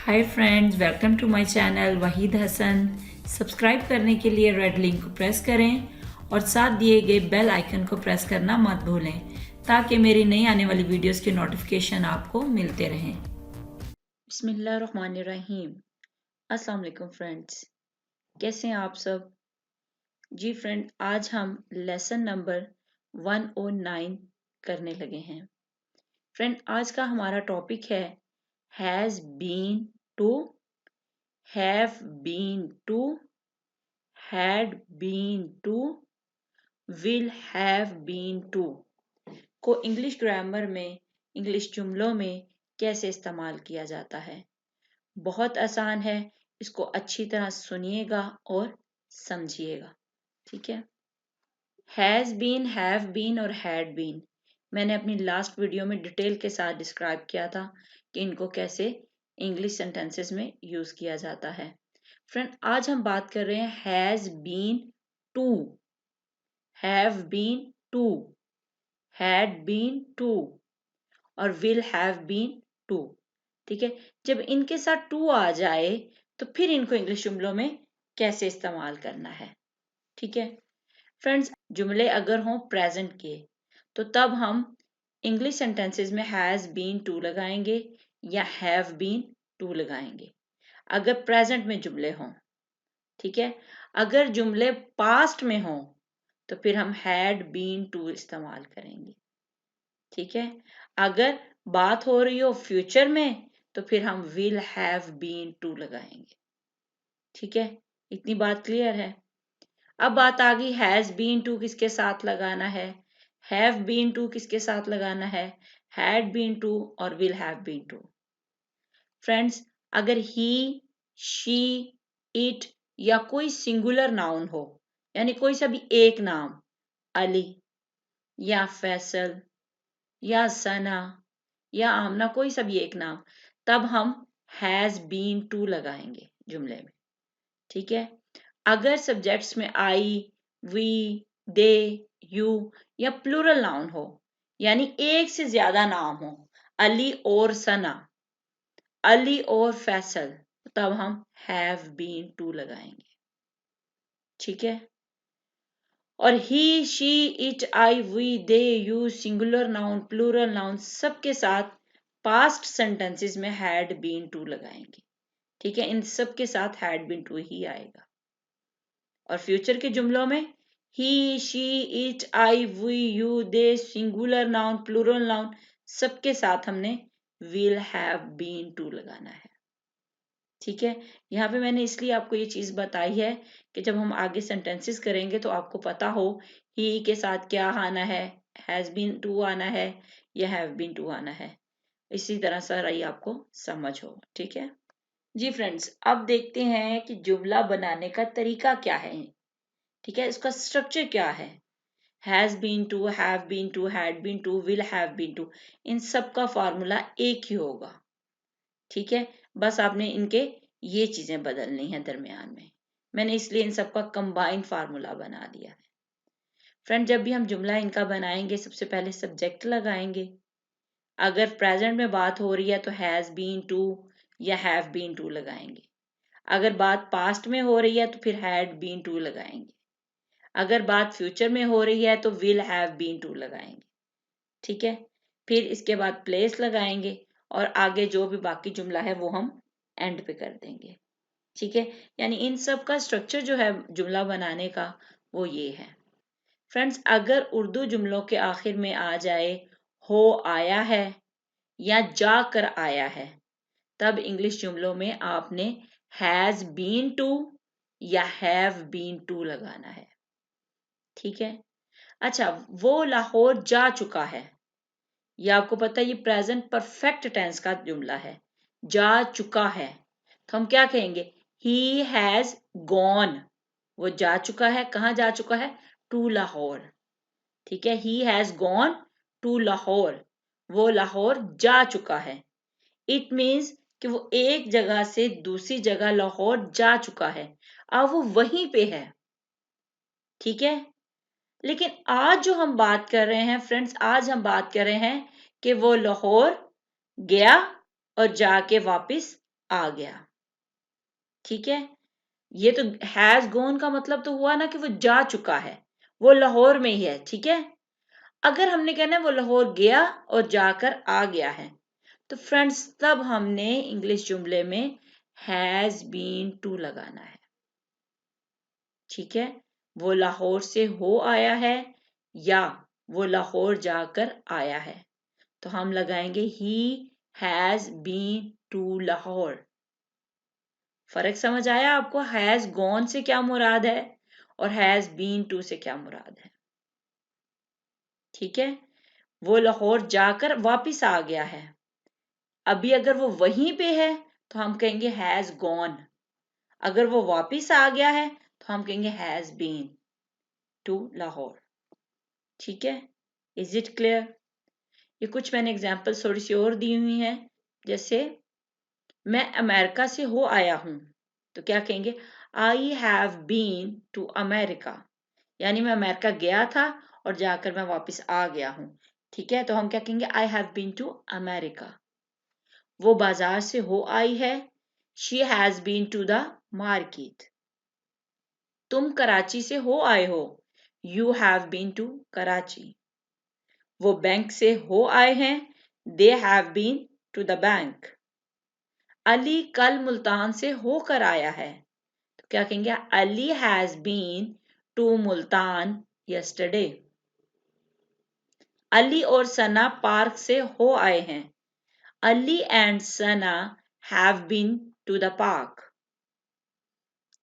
Hi friends, welcome to my channel Wahid Hasan. Subscribe करने के लिए रेड लिंक को प्रेस करें और साथ दिए गए बेल आइकन को प्रेस करना मत भूलें ताकि मेरी नई आने वाली वीडियोस के नोटिफिकेशन आपको मिलते रहें। बिस्मिल्लाहिर्रहमानिर्रहीम। अस्सलाम वालेकुम फ्रेंड्स, कैसे हैं आप सब? जी फ्रेंड, आज हम लेसन नंबर 109 करने लगे हैं। फ्रेंड, आज का हमारा टॉपिक है has been to, have been to, had been to, will have been to को इंग्लिश ग्रामर में, इंग्लिश जुमलों में कैसे इस्तेमाल किया जाता है। बहुत आसान है, इसको अच्छी तरह सुनिएगा और समझिएगा। ठीक है। हैज बीन, हैव बीन और हैड बीन मैंने अपनी लास्ट वीडियो में डिटेल के साथ डिस्क्राइब किया था कि इनको कैसे इंग्लिश सेंटेंसेस में यूज किया जाता है। फ्रेंड, आज हम बात कर रहे हैं has been to, have been to, had been to और विल हैव बीन टू। ठीक है। जब इनके साथ टू आ जाए तो फिर इनको इंग्लिश जुमलों में कैसे इस्तेमाल करना है। ठीक है फ्रेंड्स, जुमले अगर हों प्रेजेंट के तो तब हम इंग्लिश सेंटेंसेस में हैज बीन टू लगाएंगे या हैव बीन टू लगाएंगे अगर प्रेजेंट में जुमले हों। ठीक है। अगर जुमले पास्ट में हों तो फिर हम हैड बीन टू इस्तेमाल करेंगे। ठीक है। अगर बात हो रही हो फ्यूचर में तो फिर हम विल हैव बीन टू लगाएंगे। ठीक है, इतनी बात क्लियर है। अब बात आ गई हैज बीन टू किसके साथ लगाना है, हैव बीन टू किसके साथ लगाना है, हैड बीन टू और will have been to. Friends, अगर ही, शी, इट या कोई सिंगुलर नाउन हो, यानी कोई सा भी एक नाम, अली या फैसल या सना या आमना, कोई सा भी एक नाम, तब हम हैज बीन टू लगाएंगे जुमले में। ठीक है। अगर सब्जेक्ट्स में आई, वी, दे, यू या प्लूरल नाउन हो, यानी एक से ज्यादा नाम हो, अली और सना, अली और फैसल, तब हम हैव बीन टू लगाएंगे। ठीक है। और he, she, it, I, we, they, you, singular noun, plural noun, सबके साथ पास्ट सेंटेंसेस में हैड बीन टू लगाएंगे। ठीक है, इन सब के साथ हैड बीन टू ही आएगा। और फ्यूचर के जुमलों में he, she, it, I, we, you, they, singular noun, plural noun, सबके साथ हमने विल हैव बीन टू लगाना है। ठीक है। यहाँ पे मैंने इसलिए आपको ये चीज बताई है कि जब हम आगे सेंटेंसेस करेंगे तो आपको पता हो ही के साथ क्या आना है, हैज बीन टू आना है या हैव बीन टू आना है। इसी तरह सारा ये आपको समझ हो। ठीक है जी फ्रेंड्स, अब देखते हैं कि जुमला बनाने का तरीका क्या है। ठीक है, इसका स्ट्रक्चर क्या है। Has been to, have been to, had been to, will have been to, इन सब का फॉर्मूला एक ही होगा। ठीक है, बस आपने इनके ये चीजें बदलनी है दरमियान में। मैंने इसलिए इन सबका कंबाइंड फार्मूला बना दिया है। फ्रेंड, जब भी हम जुमला इनका बनाएंगे सबसे पहले सब्जेक्ट लगाएंगे। अगर प्रेजेंट में बात हो रही है तो हैज बीन टू या हैव बीन टू लगाएंगे। अगर बात पास्ट में हो रही है तो फिर हैड बीन टू लगाएंगे। अगर बात फ्यूचर में हो रही है तो विल हैव बीन टू लगाएंगे। ठीक है, फिर इसके बाद प्लेस लगाएंगे और आगे जो भी बाकी जुमला है वो हम एंड पे कर देंगे। ठीक है, यानी इन सब का स्ट्रक्चर जो है जुमला बनाने का वो ये है। फ्रेंड्स, अगर उर्दू जुमलों के आखिर में आ जाए हो आया है या जाकर आया है, तब इंग्लिश जुमलों में आपने हैज बीन टू या हैव बीन टू लगाना है। ठीक है। अच्छा, वो लाहौर जा चुका है, ये आपको पता है ये प्रेजेंट परफेक्ट टेंस का जुमला है, जा चुका है। तो हम क्या कहेंगे, ही हैज गॉन, वो जा चुका है, कहाँ जा चुका है, टू लाहौर। ठीक है, he has gone to Lahore, वो लाहौर जा चुका है। इट मीन्स कि वो एक जगह से दूसरी जगह लाहौर जा चुका है, अब वो वहीं पे है। ठीक है। लेकिन आज जो हम बात कर रहे हैं फ्रेंड्स, आज हम बात कर रहे हैं कि वो लाहौर गया और जाके वापस आ गया। ठीक है, ये तो हैज गॉन का मतलब तो हुआ ना कि वो जा चुका है, वो लाहौर में ही है। ठीक है, अगर हमने कहना है वो लाहौर गया और जाकर आ गया है, तो फ्रेंड्स तब हमने इंग्लिश जुमले में हैज बीन टू लगाना है। ठीक है, वो लाहौर से हो आया है या वो लाहौर जाकर आया है, तो हम लगाएंगे he has been to Lahore. फर्क समझ आया आपको? हैज गॉन से क्या मुराद है और हैज बीन टू से क्या मुराद है? ठीक है, वो लाहौर जाकर वापिस आ गया है। अभी अगर वो वहीं पे है तो हम कहेंगे हैज गॉन, अगर वो वापिस आ गया है तो हम कहेंगे हैज बीन टू लाहौर। ठीक है, इज इट क्लियर? ये कुछ मैंने एग्जांपल थोड़ी सी और दी हुई हैं, जैसे मैं अमेरिका से हो आया हूं, तो क्या कहेंगे? I have been to America, यानी मैं अमेरिका गया था और जाकर मैं वापस आ गया हूं। ठीक है, तो हम क्या कहेंगे? I have been to America. वो बाजार से हो आई है, she has been to the market. तुम कराची से हो आए हो, you have been to Karachi. वो बैंक से हो आए हैं, they have been to the bank. Ali कल मुल्तान से होकर आया है, तो क्या कहेंगे? Ali has been to Multan yesterday. Ali और सना पार्क से हो आए हैं, Ali and Sana have been to the park.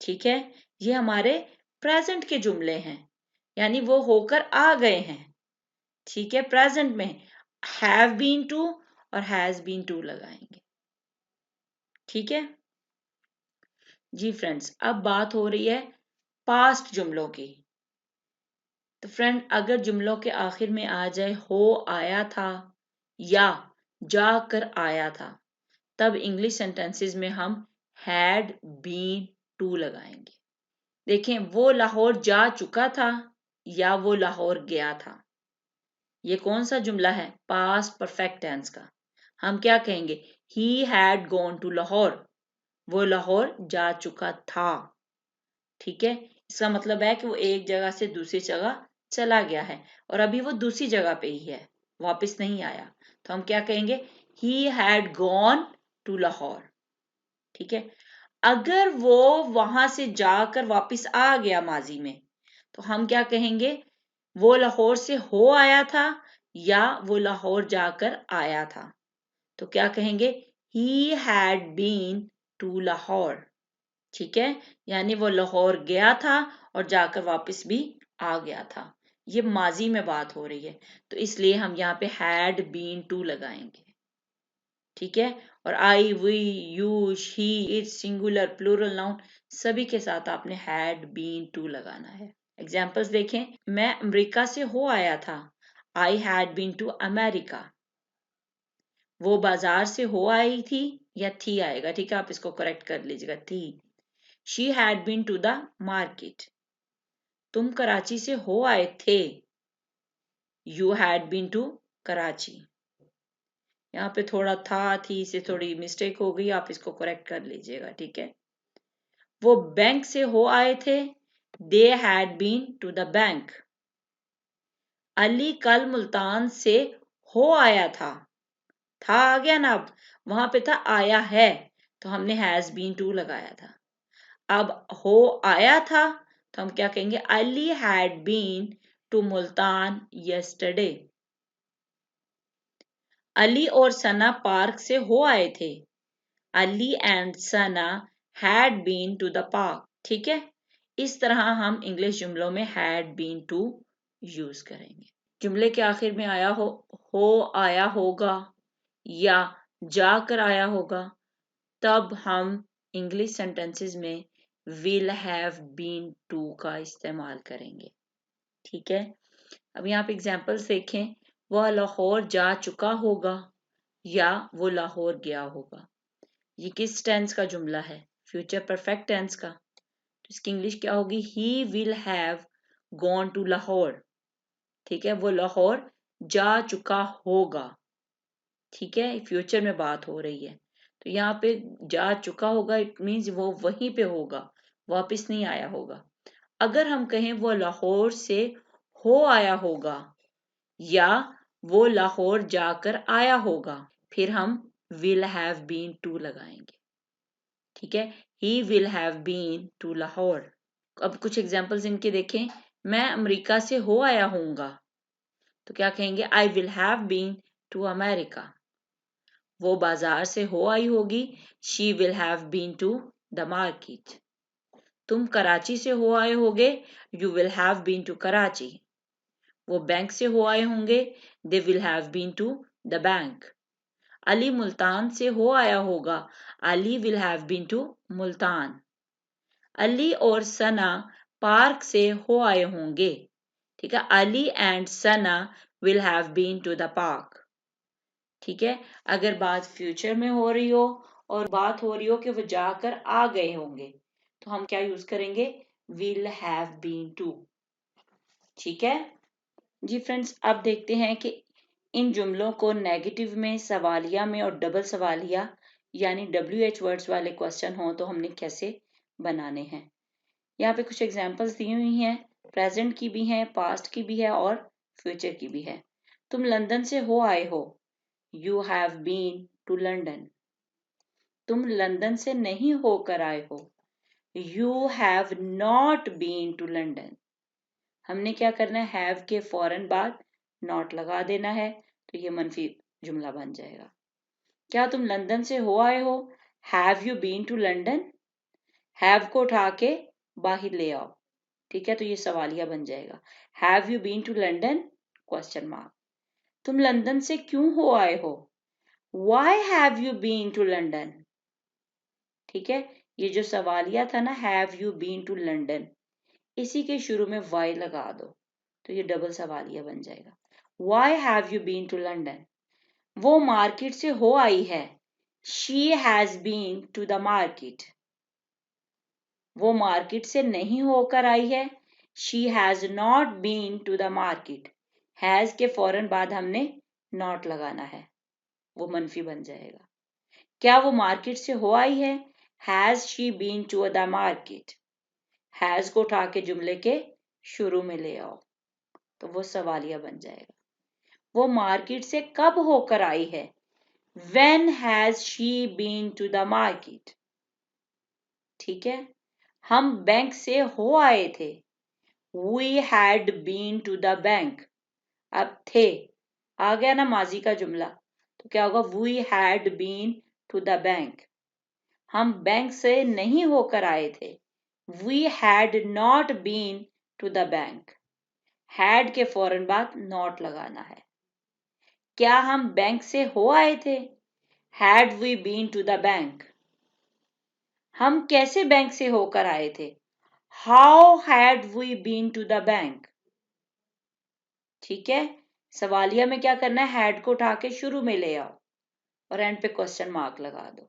ठीक है, ये हमारे प्रेजेंट के जुमले हैं, यानी वो होकर आ गए हैं। ठीक है, प्रेजेंट में हैव बीन टू और हैज बीन टू लगाएंगे। ठीक है जी फ्रेंड्स, अब बात हो रही है पास्ट जुमलों की। तो फ्रेंड, अगर जुमलों के आखिर में आ जाए हो आया था या जाकर आया था, तब इंग्लिश सेंटेंसेस में हम हैड बीन टू लगाएंगे। देखें, वो लाहौर जा चुका था या वो लाहौर गया था। ये कौन सा जुमला है? पास्ट परफेक्ट टेंस का। हम क्या कहेंगे? He had gone to Lahore, वो लाहौर जा चुका था। ठीक है, इसका मतलब है कि वो एक जगह से दूसरी जगह चला गया है और अभी वो दूसरी जगह पे ही है, वापस नहीं आया। तो हम क्या कहेंगे? He had gone to Lahore. ठीक है, अगर वो वहां से जाकर वापस आ गया माजी में, तो हम क्या कहेंगे? वो लाहौर से हो आया था या वो लाहौर जाकर आया था, तो क्या कहेंगे? He had been to Lahore. ठीक है, यानी वो लाहौर गया था और जाकर वापस भी आ गया था। ये माजी में बात हो रही है, तो इसलिए हम यहाँ पे हैड बीन टू लगाएंगे। ठीक है, और I, we, you, she, it, singular, plural noun सभी के साथ आपने हैड बीन टू लगाना है। एग्जाम्पल्स देखें, मैं अमेरिका से हो आया था, I had been to America. वो बाजार से हो आई थी या थी आएगा, ठीक है, आप इसको करेक्ट कर लीजिएगा, थी। She had been to the market. तुम कराची से हो आए थे, you had been to Karachi. यहाँ पे थोड़ा था थी से थोड़ी मिस्टेक हो गई, आप इसको करेक्ट कर लीजिएगा। ठीक है, वो बैंक से हो आए थे, they had been to the bank. Ali कल मुल्तान से हो आया था आ गया ना, अब वहां पे था आया है, तो हमने हैज बीन टू लगाया था। अब हो आया था, तो हम क्या कहेंगे? Ali had been to Multan yesterday. Ali और सना पार्क से हो आए थे, Ali and Sana had been to the park. ठीक है, इस तरह हम इंग्लिश जुमलों में हैड बीन टू यूज करेंगे। जुमले के आखिर में आया हो आया होगा या जाकर आया होगा, तब हम इंग्लिश सेंटेंसेस में विल हैव बीन टू का इस्तेमाल करेंगे। ठीक है, अब यहाँ पे एग्जांपल्स देखें, वह लाहौर जा चुका होगा या वो लाहौर गया होगा। ये किस टेंस का जुमला है? फ्यूचर परफेक्ट टेंस का। तो इसकी इंग्लिश क्या होगी? He will have gone to Lahore. ठीक है, वो लाहौर जा चुका होगा। ठीक है, फ्यूचर में बात हो रही है, तो यहाँ पे जा चुका होगा, इट मीन्स वो वहीं पे होगा, वापस नहीं आया होगा। अगर हम कहें वो लाहौर से हो आया होगा या वो लाहौर जाकर आया होगा, फिर हम will have been to लगाएंगे। ठीक है, he will have been to Lahore. अब कुछ एग्जांपल्स इनके देखें। मैं अमेरिका से हो आया हूँगा, तो क्या कहेंगे? I will have been to America। वो बाजार से हो आई होगी, she will have been to the market। तुम कराची से हो आए होगे, you will have been to Karachi. वो बैंक से हो आए होंगे, they will have been to the bank। Ali Multan से हो आया होगा, Ali will have been to Multan. Ali और सना पार्क से हो आए होंगे, ठीक है, Ali and Sana will have been to the park। ठीक है, अगर बात फ्यूचर में हो रही हो और बात हो रही हो कि वो जाकर आ गए होंगे, तो हम क्या यूज करेंगे? will have been to। ठीक है जी फ्रेंड्स, अब देखते हैं कि इन जुमलों को नेगेटिव में, सवालिया में और डबल सवालिया यानी WH वर्ड्स वाले क्वेश्चन हो तो हमने कैसे बनाने हैं। यहाँ पे कुछ एग्जांपल्स दी हुई हैं, प्रेजेंट की भी हैं, पास्ट की भी है और फ्यूचर की भी है। तुम लंदन से हो आए हो, you have been to London. तुम लंदन से नहीं होकर आए हो, you have not been to London. हमने क्या करना है? हैव के फौरन बाद नॉट लगा देना है, तो ये मनफी जुमला बन जाएगा। क्या तुम लंदन से हो आए हो? Have you been to London. Have को उठा के बाहर ले आओ, ठीक है, तो ये सवालिया बन जाएगा। Have you been to London? Question mark. तुम लंदन से क्यों हो आए हो? Why have you been to London? ठीक है, ये जो सवालिया था ना, have you been to London, इसी के शुरू में वाई लगा दो तो ये डबल सवालिया बन जाएगा। Why have you been to London? वो मार्केट से हो आई है, she has been to the market. वो मार्केट से नहीं होकर आई है, she has not been to the market. Has के फौरन बाद हमने नॉट लगाना है, वो मनफी बन जाएगा। क्या वो मार्केट से हो आई है? Has she been to the market. Has को उठा के जुमले के शुरू में ले आओ तो वो सवालिया बन जाएगा। वो मार्केट से कब होकर आई है? When has she been to the market? ठीक है, हम बैंक से हो आए थे, We had been to the bank। अब थे आ गया ना माजी का जुमला, तो क्या होगा? We had been to the bank। हम बैंक से नहीं होकर आए थे, We had not been to the bank। had के फौरन बाद not लगाना है। क्या हम बैंक से हो आए थे? Had we been to the bank? हम कैसे बैंक से होकर आए थे? How had we been to the bank? ठीक है, सवालिया में क्या करना है? had को उठा के शुरू में ले आओ और एंड पे क्वेश्चन मार्क लगा दो।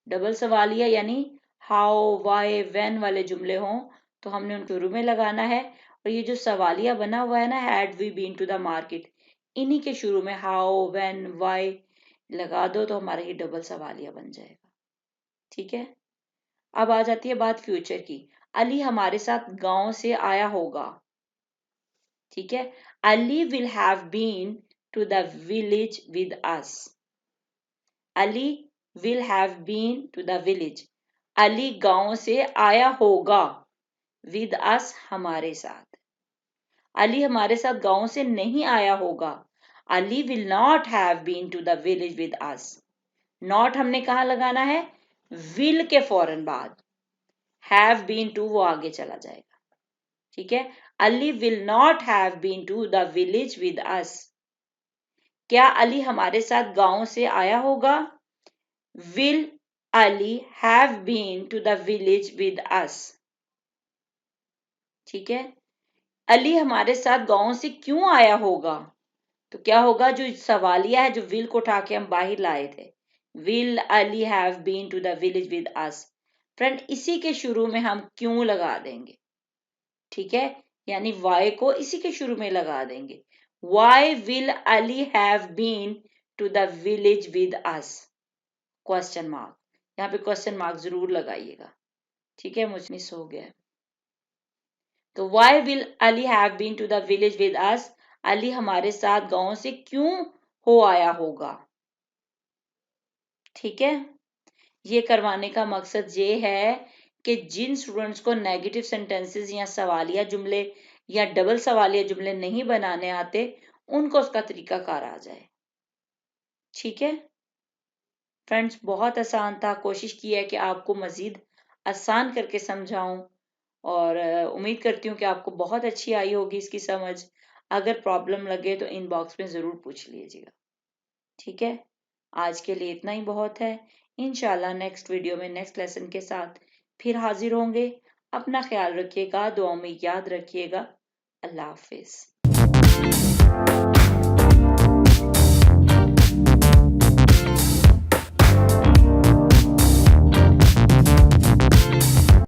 डबल सवालिया यानी हाउ, वाई, व्हेन वाले जुमले हों तो हमने उन शुरू में लगाना है, और ये जो सवालिया बना हुआ है ना, had we been to the market, इन्हीं के शुरू में हाउ, व्हेन, वाई लगा दो तो हमारा ये डबल सवालिया बन जाएगा। ठीक है, अब आ जाती है बात फ्यूचर की। अली हमारे साथ गांव से आया होगा। ठीक है, Ali will have been to the village with us. Ali will have been to the village। Ali गांव से आया होगा, with us हमारे साथ। अली हमारे साथ गांव से नहीं आया होगा, Ali will not have been to the village with us। not हमने कहाँ लगाना है? will के फौरन बाद, have been to वो आगे चला जाएगा। ठीक है, Ali will not have been to the village with us। क्या अली हमारे साथ गांव से आया होगा? Will Ali have been to the village with us? ठीक है, अली हमारे साथ गांव से क्यों आया होगा? तो क्या होगा? जो सवालिया है, जो विल को उठा के हम बाहर लाए थे, will Ali have been to the village with us. Friend, इसी के शुरू में हम क्यों लगा देंगे। ठीक है, यानी वाई को इसी के शुरू में लगा देंगे। Why will Ali have been to the village with us? Question mark, यहाँ पे क्वेश्चन मार्क जरूर लगाइएगा, ठीक है, मुझ मिस हो गया। तो why will Ali have been to the village with us, Ali हमारे साथ गांव से क्यों हो आया होगा, ठीक है। ये करवाने का मकसद ये है कि जिन स्टूडेंट्स को नेगेटिव सेंटेंसेस या सवालिया जुमले या डबल सवालिया जुमले नहीं बनाने आते, उनको उसका तरीकाकार आ जाए, ठीक है फ्रेंड्स। बहुत आसान था, कोशिश की है कि आपको मजीद आसान करके समझाऊं, और उम्मीद करती हूँ कि आपको बहुत अच्छी आई होगी इसकी समझ। अगर प्रॉब्लम लगे तो इनबॉक्स में ज़रूर पूछ लीजिएगा, ठीक है। आज के लिए इतना ही बहुत है। इंशाल्लाह नेक्स्ट वीडियो में नेक्स्ट लेसन के साथ फिर हाजिर होंगे। अपना ख्याल रखिएगा, दुआ में याद रखिएगा। अल्लाह हाफिज।